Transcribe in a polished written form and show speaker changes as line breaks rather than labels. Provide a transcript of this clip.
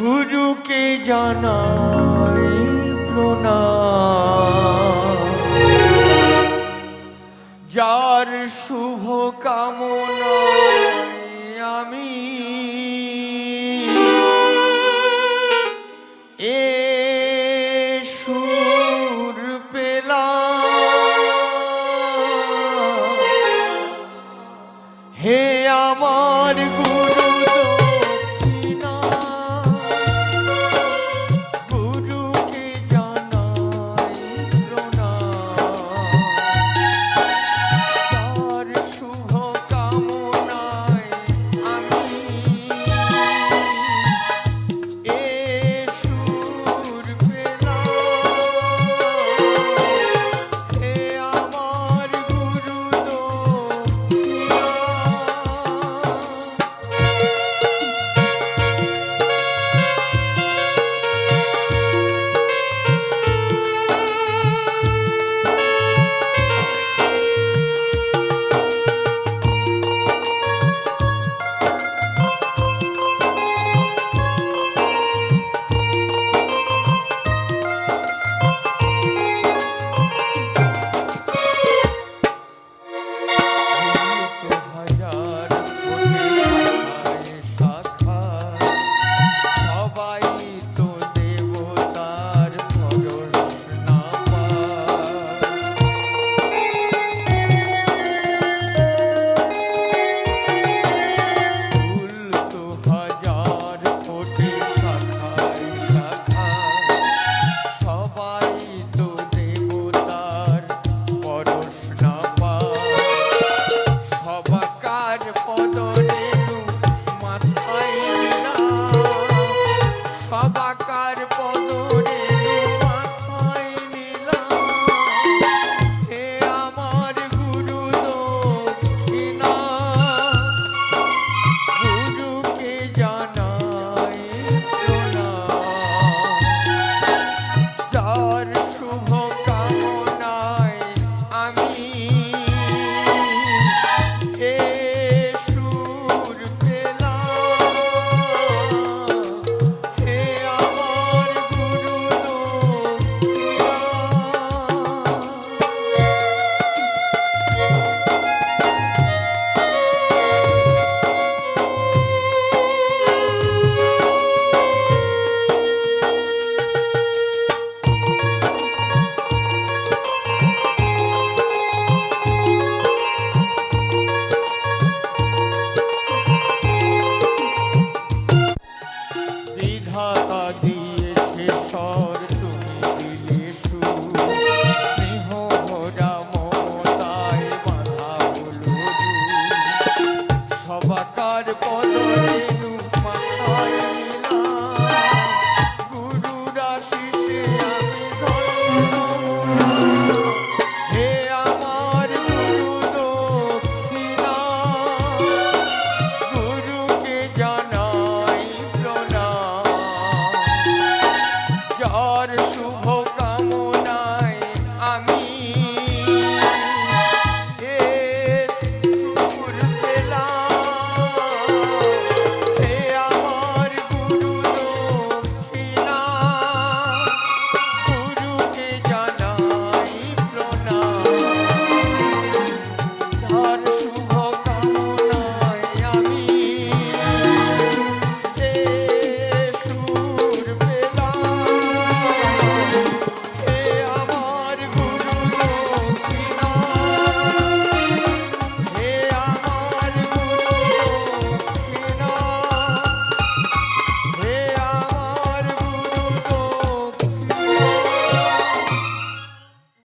গুরুকে জানাই প্রণাম, যার শুভ কামনায় আমি এ সুর পেলাম। হে আমার গুরু দক্ষিণা, গুরুকে জানাই প্রণাম, তার শুভ কামনায় আমি এ সুর পেলাম। হে আমার গুরু দক্ষিণা। সবাকার পদরে মাথায় নিলাম। হে আমার গুরু দক্ষিণা, গুরুকে জানাই প্রণাম, যার শুভ কামনায় আমি এ সুর পেলাম। হে আমার গুরু দক্ষিণা। বিধাতা